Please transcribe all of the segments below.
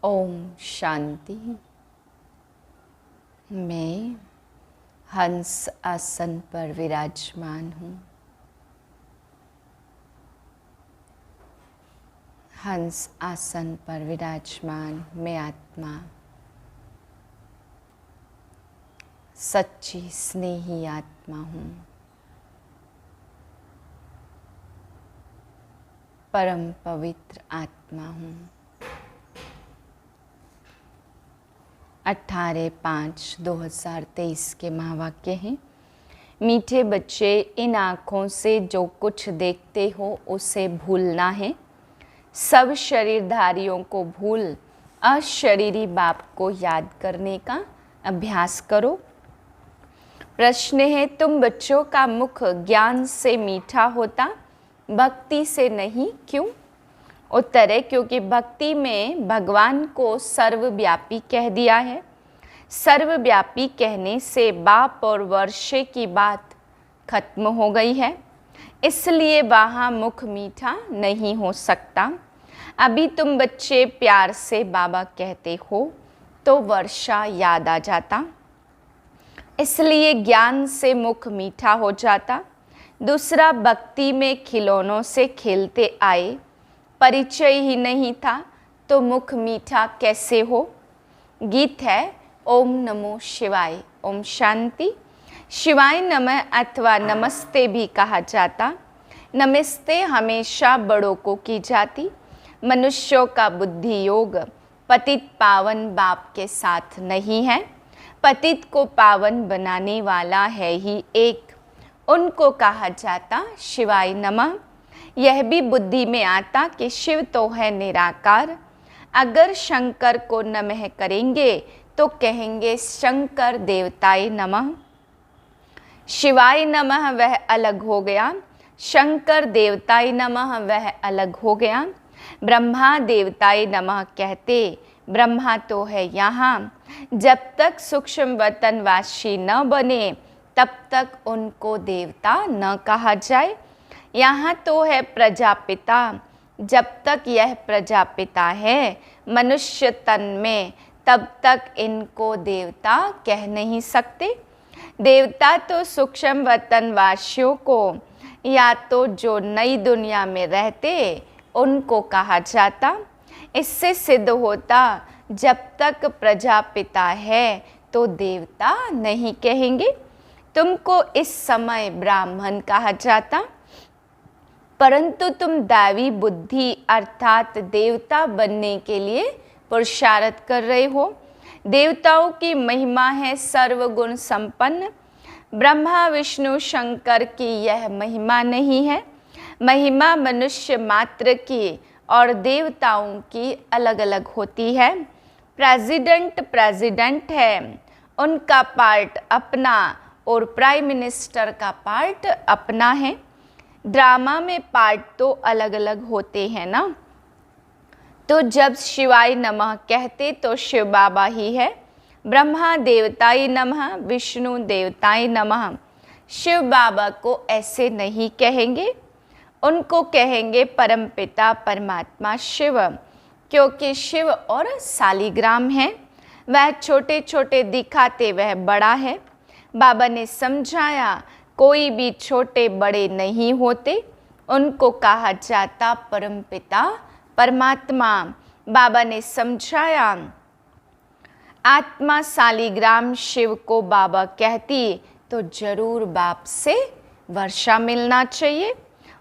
ओम शांति। मैं हंस आसन पर विराजमान हूँ। हंस आसन पर विराजमान मैं आत्मा सच्ची स्नेही आत्मा हूँ। परम पवित्र आत्मा हूँ। 18/5/2023 के महावाक्य हैं। मीठे बच्चे, इन आँखों से जो कुछ देखते हो उसे भूलना है। सब शरीरधारियों को भूल अशरीरी बाप को याद करने का अभ्यास करो। प्रश्न है, तुम बच्चों का मुख ज्ञान से मीठा होता, भक्ति से नहीं, क्यों? उत्तर है, क्योंकि भक्ति में भगवान को सर्वव्यापी कह दिया है। सर्वव्यापी कहने से बाप और वर्षे की बात खत्म हो गई है, इसलिए वहाँ मुख मीठा नहीं हो सकता। अभी तुम बच्चे प्यार से बाबा कहते हो तो वर्षा याद आ जाता, इसलिए ज्ञान से मुख मीठा हो जाता। दूसरा, भक्ति में खिलौनों से खेलते आए, परिचय ही नहीं था तो मुख मीठा कैसे हो? गीत है ओम नमो शिवाय। ओम शांति। शिवाय नमः अथवा नमस्ते भी कहा जाता। नमस्ते हमेशा बड़ों को की जाती। मनुष्यों का बुद्धि योग पतित पावन बाप के साथ नहीं है। पतित को पावन बनाने वाला है ही एक, उनको कहा जाता शिवाय नमः। यह भी बुद्धि में आता कि शिव तो है निराकार। अगर शंकर को नमः करेंगे तो कहेंगे शंकर देवताय नमः। शिवाय नमः वह अलग हो गया, शंकर देवताय नमः वह अलग हो गया। ब्रह्मा देवताय नमः कहते, ब्रह्मा तो है यहाँ। जब तक सूक्ष्म वतनवासी न बने तब तक उनको देवता न कहा जाए। यहाँ तो है प्रजापिता। जब तक यह प्रजापिता है मनुष्य तन में, तब तक इनको देवता कह नहीं सकते। देवता तो सूक्ष्म वतनवासियों को, या तो जो नई दुनिया में रहते उनको कहा जाता। इससे सिद्ध होता जब तक प्रजापिता है तो देवता नहीं कहेंगे। तुमको इस समय ब्राह्मण कहा जाता, परंतु तुम दैवी बुद्धि अर्थात देवता बनने के लिए पुरुषार्थ कर रहे हो। देवताओं की महिमा है सर्वगुण संपन्न। ब्रह्मा विष्णु शंकर की यह महिमा नहीं है। महिमा मनुष्य मात्र की और देवताओं की अलग अलग होती है। प्रेसिडेंट है, उनका पार्ट अपना और प्राइम मिनिस्टर का पार्ट अपना है। ड्रामा में पार्ट तो अलग अलग होते हैं ना। तो जब शिवाय नमः कहते तो शिव बाबा ही है। ब्रह्मा देवताय नमः, विष्णु देवताय नमः। शिव बाबा को ऐसे नहीं कहेंगे, उनको कहेंगे परमपिता परमात्मा शिव, क्योंकि शिव और सालिग्राम है। वह छोटे छोटे दिखाते वह बड़ा है। बाबा ने समझाया कोई भी छोटे बड़े नहीं होते, उनको कहा जाता परमपिता परमात्मा। बाबा ने समझाया आत्मा सालिग्राम शिव को बाबा कहती तो जरूर बाप से वर्षा मिलना चाहिए।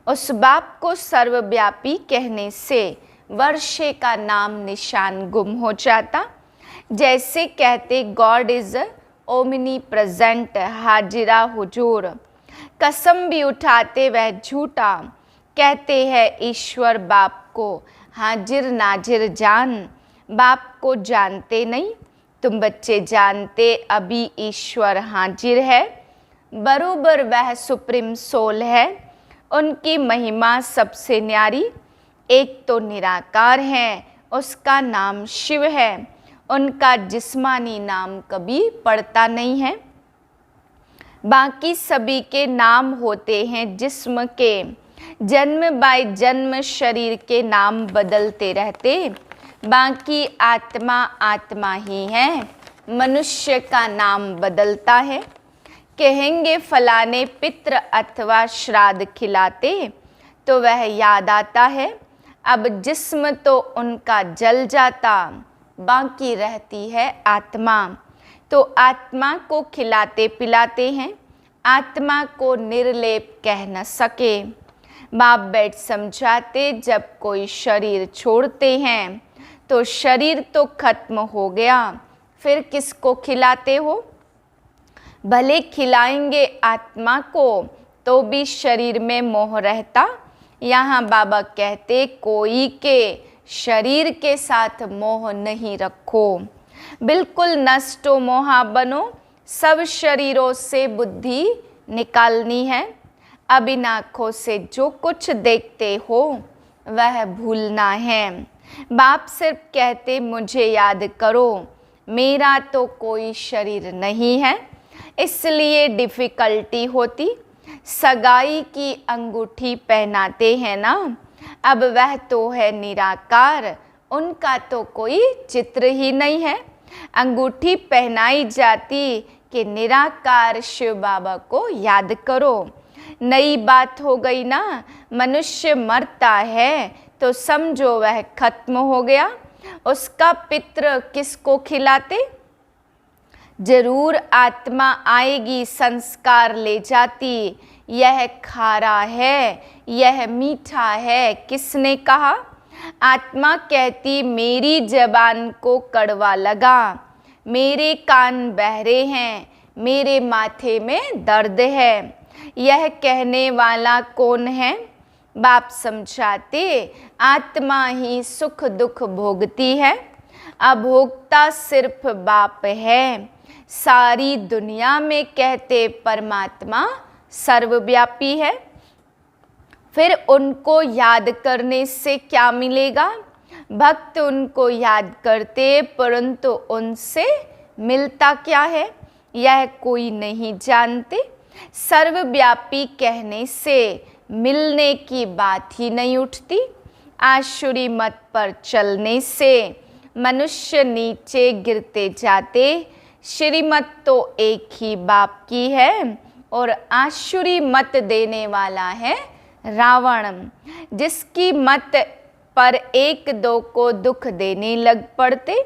उस बाप को सर्वव्यापी कहने से वर्षे का नाम निशान गुम हो जाता। जैसे कहते गॉड इज ओमिनी प्रेजेंट, हाजिरा हुजूर। कसम भी उठाते वह झूठा, कहते हैं ईश्वर बाप को हाजिर नाजिर जान। बाप को जानते नहीं, तुम बच्चे जानते अभी ईश्वर हाजिर है। बरोबर वह सुप्रीम सोल है, उनकी महिमा सबसे न्यारी। एक तो निराकार है, उसका नाम शिव है। उनका जिस्मानी नाम कभी पड़ता नहीं है। बाकी सभी के नाम होते हैं जिस्म के। जन्म बाय जन्म शरीर के नाम बदलते रहते। बाकी आत्मा आत्मा ही है, मनुष्य का नाम बदलता है। कहेंगे फलाने पितृ अथवा श्राद्ध खिलाते, तो वह याद आता है। अब जिस्म तो उनका जल जाता, बाकी रहती है आत्मा। तो आत्मा को खिलाते पिलाते हैं, आत्मा को निर्लेप कह न सके। बाप बैठ समझाते, जब कोई शरीर छोड़ते हैं तो शरीर तो खत्म हो गया, फिर किसको खिलाते हो? भले खिलाएंगे आत्मा को तो भी शरीर में मोह रहता। यहाँ बाबा कहते, कोई के शरीर के साथ मोह नहीं रखो, बिल्कुल नष्टो मोहा बनो। सब शरीरों से बुद्धि निकालनी है। अब इन आँखों से जो कुछ देखते हो वह भूलना है। बाप सिर्फ कहते, मुझे याद करो, मेरा तो कोई शरीर नहीं है, इसलिए डिफ़िकल्टी होती। सगाई की अंगूठी पहनाते हैं ना, अब वह तो है निराकार, उनका तो कोई चित्र ही नहीं है। अंगूठी पहनाई जाती कि निराकार शिव बाबा को याद करो। नई बात हो गई ना, मनुष्य मरता है तो समझो वह खत्म हो गया। उसका पितृ किसको खिलाते? जरूर आत्मा आएगी, संस्कार ले जाती। यह खारा है, यह मीठा है, किसने कहा? आत्मा कहती, मेरी जबान को कड़वा लगा, मेरे कान बहरे हैं, मेरे माथे में दर्द है। यह कहने वाला कौन है? बाप समझाते, आत्मा ही सुख दुख भोगती है, अभोक्ता सिर्फ बाप है। सारी दुनिया में कहते परमात्मा सर्वव्यापी है, फिर उनको याद करने से क्या मिलेगा? भक्त उनको याद करते, परंतु उनसे मिलता क्या है यह कोई नहीं जानते। सर्वव्यापी कहने से मिलने की बात ही नहीं उठती। आसुरी मत पर चलने से मनुष्य नीचे गिरते जाते। श्रीमत तो एक ही बाप की है और आसुरी मत देने वाला है रावण, जिसकी मत पर एक दो को दुख देने लग पड़ते।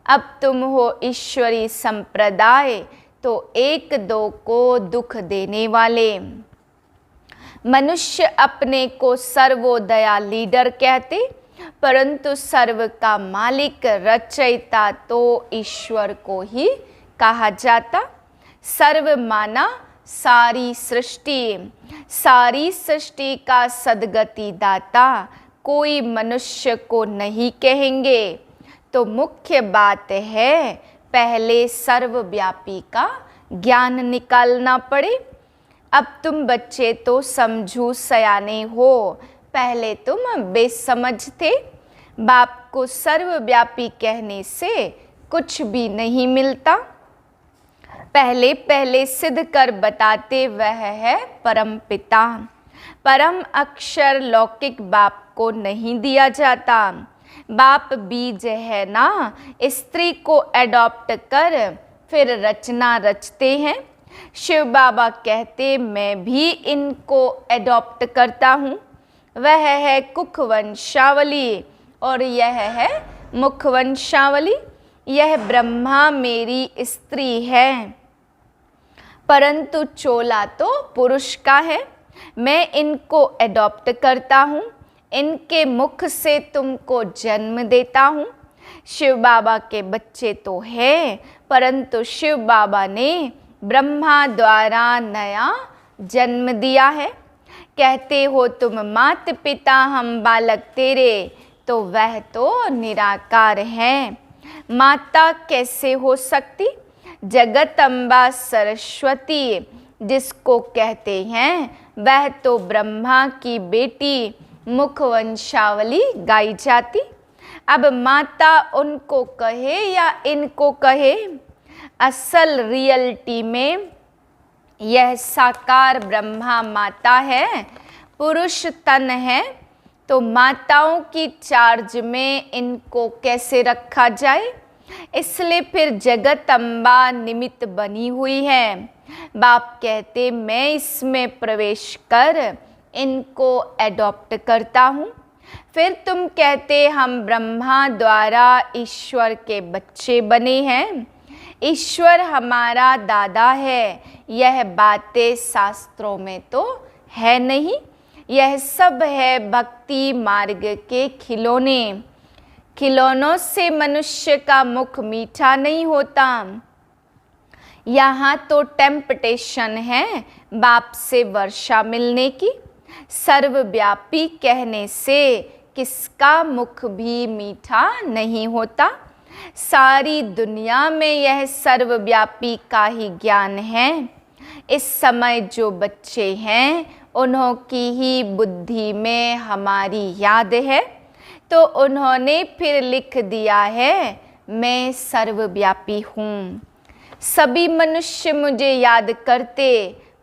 अब तुम हो ईश्वरी संप्रदाय तो एक दो को दुख देने वाले। मनुष्य अपने को सर्वोदया लीडर कहते, परंतु सर्व का मालिक रचयिता तो ईश्वर को ही कहा जाता। सर्व माना सारी सृष्टि, सारी सृष्टि का सद्गति दाता कोई मनुष्य को नहीं कहेंगे। तो मुख्य बात है, पहले सर्वव्यापी का ज्ञान निकालना पड़े। अब तुम बच्चे तो समझू सयाने हो, पहले तुम बेसमझ थे। बाप को सर्वव्यापी कहने से कुछ भी नहीं मिलता। पहले पहले सिद्ध कर बताते, वह है परम पिता। परम अक्षर लौकिक बाप को नहीं दिया जाता। बाप बीज है ना, स्त्री को एडॉप्ट कर फिर रचना रचते हैं। शिव बाबा कहते, मैं भी इनको एडॉप्ट करता हूँ। वह है कुख वंशावली और यह है मुख वंशावली। यह ब्रह्मा मेरी स्त्री है, परंतु चोला तो पुरुष का है। मैं इनको एडॉप्ट करता हूँ, इनके मुख से तुमको जन्म देता हूँ। शिव बाबा के बच्चे तो हैं, परंतु शिव बाबा ने ब्रह्मा द्वारा नया जन्म दिया है। कहते हो तुम मात पिता हम बालक तेरे, तो वह तो निराकार है। माता कैसे हो सकती? जगत अम्बा सरस्वती जिसको कहते हैं, वह तो ब्रह्मा की बेटी मुख वंशावली गाई जाती। अब माता उनको कहे या इनको कहे, असल रियलिटी में यह साकार ब्रह्मा माता है, पुरुष तन है, तो माताओं की चार्ज में इनको कैसे रखा जाए, इसलिए फिर जगत अम्बा निमित्त बनी हुई है। बाप कहते मैं इसमें प्रवेश कर इनको एडॉप्ट करता हूँ। फिर तुम कहते हम ब्रह्मा द्वारा ईश्वर के बच्चे बने हैं, ईश्वर हमारा दादा है। यह बातें शास्त्रों में तो है नहीं, यह सब है भक्ति मार्ग के खिलौने। खिलौनों से मनुष्य का मुख मीठा नहीं होता। यहाँ तो टेम्पटेशन है बाप से वर्षा मिलने की। सर्वव्यापी कहने से किसका मुख भी मीठा नहीं होता। सारी दुनिया में यह सर्वव्यापी का ही ज्ञान है। इस समय जो बच्चे हैं उन्हों की ही बुद्धि में हमारी याद है, तो उन्होंने फिर लिख दिया है मैं सर्वव्यापी हूँ। सभी मनुष्य मुझे याद करते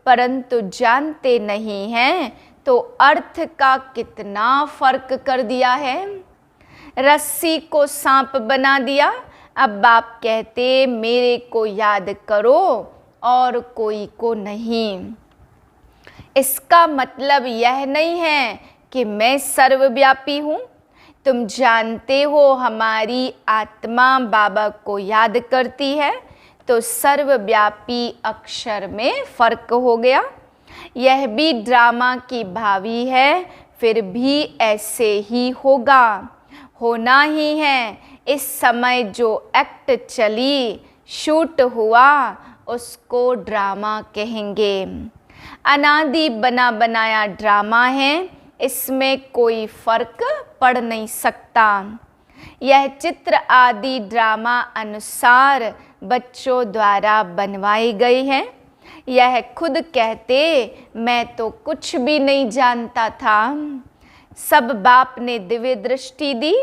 परंतु जानते नहीं हैं, तो अर्थ का कितना फर्क कर दिया है। रस्सी को सांप बना दिया। अब बाप कहते मेरे को याद करो और कोई को नहीं। इसका मतलब यह नहीं है कि मैं सर्वव्यापी हूँ। तुम जानते हो हमारी आत्मा बाबा को याद करती है, तो सर्वव्यापी अक्षर में फर्क हो गया। यह भी ड्रामा की भावी है, फिर भी ऐसे ही होगा, होना ही है। इस समय जो एक्ट चली, शूट हुआ, उसको ड्रामा कहेंगे। अनादि बना बनाया ड्रामा है, इसमें कोई फर्क पड़ नहीं सकता। यह चित्र आदि ड्रामा अनुसार बच्चों द्वारा बनवाए गए हैं। यह खुद कहते मैं तो कुछ भी नहीं जानता था। सब बाप ने दिव्य दृष्टि दी,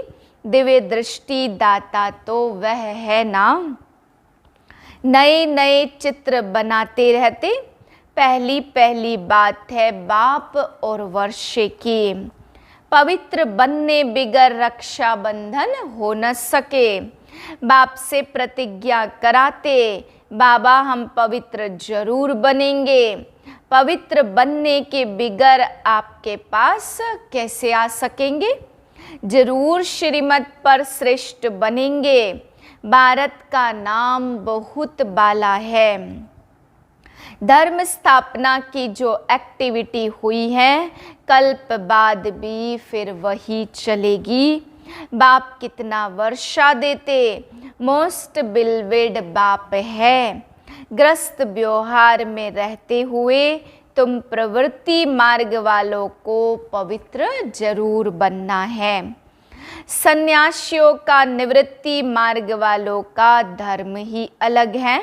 दिव्य दृष्टि दाता तो वह है ना। नए नए चित्र बनाते रहते। पहली पहली बात है बाप और वर्षे की। पवित्र बनने बिगर रक्षा बंधन हो न सके। बाप से प्रतिज्ञा कराते बाबा हम पवित्र जरूर बनेंगे। पवित्र बनने के बिगर आपके पास कैसे आ सकेंगे। जरूर श्रीमत पर श्रेष्ठ बनेंगे। भारत का नाम बहुत बाला है। धर्म स्थापना की जो एक्टिविटी हुई है, कल्प बाद भी फिर वही चलेगी। बाप कितना वर्षा देते, मोस्ट बिलवेड बाप है। ग्रस्त व्यवहार में रहते हुए तुम प्रवृत्ति मार्ग वालों को पवित्र जरूर बनना है। सन्यासियों का निवृत्ति मार्ग वालों का धर्म ही अलग है।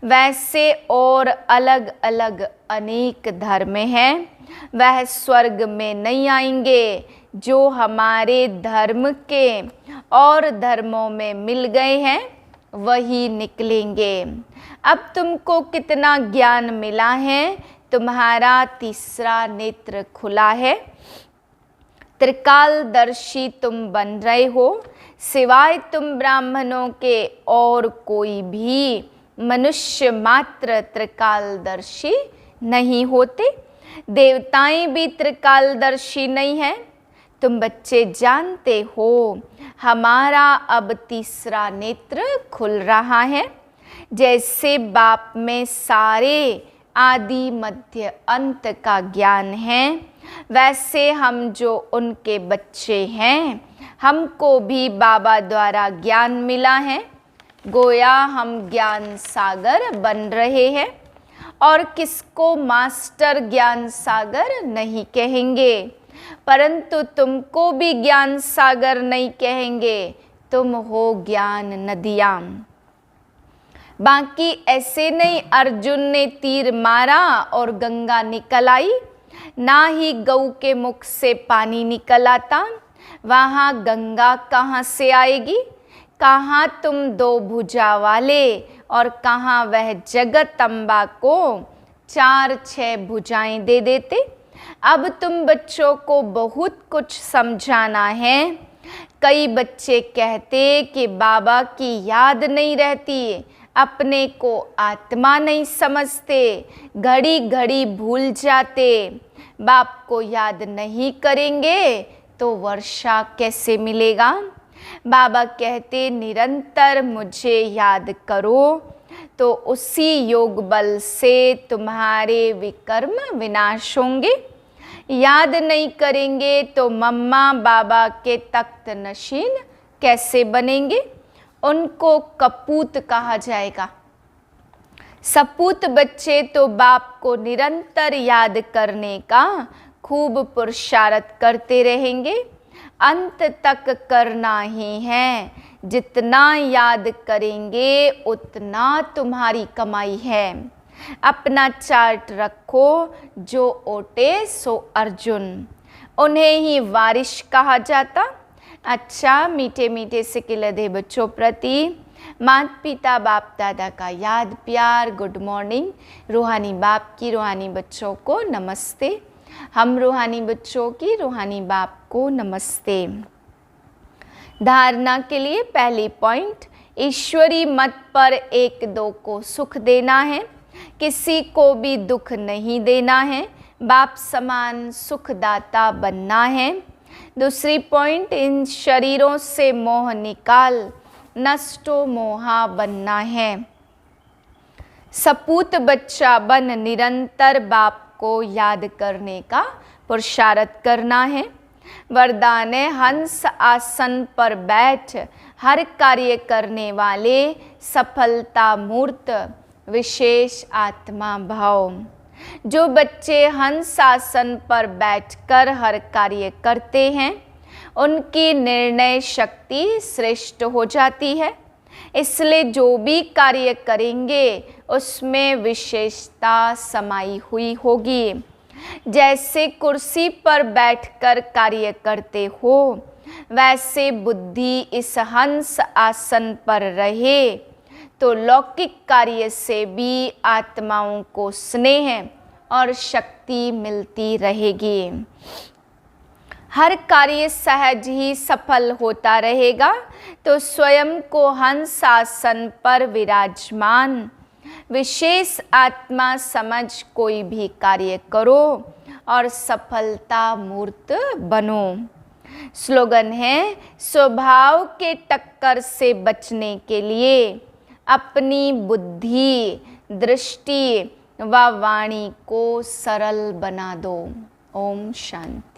वैसे और अलग अलग अनेक धर्म हैं। वह स्वर्ग में नहीं आएंगे। जो हमारे धर्म के और धर्मों में मिल गए हैं वही निकलेंगे। अब तुमको कितना ज्ञान मिला है। तुम्हारा तीसरा नेत्र खुला है। त्रिकालदर्शी तुम बन रहे हो। सिवाय तुम ब्राह्मणों के और कोई भी मनुष्य मात्र त्रिकालदर्शी नहीं होते। देवताएं भी त्रिकालदर्शी नहीं हैं। तुम बच्चे जानते हो हमारा अब तीसरा नेत्र खुल रहा है। जैसे बाप में सारे आदि मध्य अंत का ज्ञान है, वैसे हम जो उनके बच्चे हैं हमको भी बाबा द्वारा ज्ञान मिला है। गोया हम ज्ञान सागर बन रहे हैं। और किसको मास्टर ज्ञान सागर नहीं कहेंगे, परंतु तुमको भी ज्ञान सागर नहीं कहेंगे। तुम हो ज्ञान नदियाँ। बाकी ऐसे नहीं अर्जुन ने तीर मारा और गंगा निकल आई, ना ही गऊ के मुख से पानी निकल आता। वहाँ गंगा कहाँ से आएगी। कहाँ तुम दो भुजा वाले और कहाँ वह जगत अम्बा को 4-6 भुजाएं दे देते। अब तुम बच्चों को बहुत कुछ समझाना है। कई बच्चे कहते कि बाबा की याद नहीं रहती, अपने को आत्मा नहीं समझते, घड़ी घड़ी भूल जाते। बाप को याद नहीं करेंगे तो वर्षा कैसे मिलेगा। बाबा कहते निरंतर मुझे याद करो तो उसी योग बल से तुम्हारे विकर्म विनाश होंगे। याद नहीं करेंगे तो मम्मा बाबा के तख्त नशीन कैसे बनेंगे। उनको कपूत कहा जाएगा। सपूत बच्चे तो बाप को निरंतर याद करने का खूब पुरुषार्थ करते रहेंगे। अंत तक करना ही है। जितना याद करेंगे उतना तुम्हारी कमाई है। अपना चार्ट रखो, जो ओटे सो अर्जुन। उन्हें ही वारिश कहा जाता। अच्छा मीठे मीठे सिकिलधे बच्चों प्रति माता पिता बाप दादा का याद प्यार गुड मॉर्निंग। रूहानी बाप की रूहानी बच्चों को नमस्ते। हम रूहानी बच्चों की रूहानी बाप को नमस्ते। धारणा के लिए पहली पॉइंट, ईश्वरी मत पर एक दो को सुख देना है, किसी को भी दुख नहीं देना है, बाप समान सुखदाता बनना है। दूसरी पॉइंट, इन शरीरों से मोह निकाल नष्टो मोहा बनना है। सपूत बच्चा बन निरंतर बाप को याद करने का पुरुषार्थ करना है। वरदान है, हंस आसन पर बैठ हर कार्य करने वाले सफलता मूर्त विशेष आत्मा भाव। जो बच्चे हंस आसन पर बैठकर हर कार्य करते हैं उनकी निर्णय शक्ति श्रेष्ठ हो जाती है। इसलिए जो भी कार्य करेंगे उसमें विशेषता समाई हुई होगी। जैसे कुर्सी पर बैठकर कार्य करते हो वैसे बुद्धि इस हंस आसन पर रहे तो लौकिक कार्य से भी आत्माओं को स्नेह और शक्ति मिलती रहेगी। हर कार्य सहज ही सफल होता रहेगा तो स्वयं को हंस आसन पर विराजमान विशेष आत्मा समझ कोई भी कार्य करो और सफलता मूर्त बनो। स्लोगन है, स्वभाव के टक्कर से बचने के लिए अपनी बुद्धि, दृष्टि व वाणी को सरल बना दो। ओम शांति।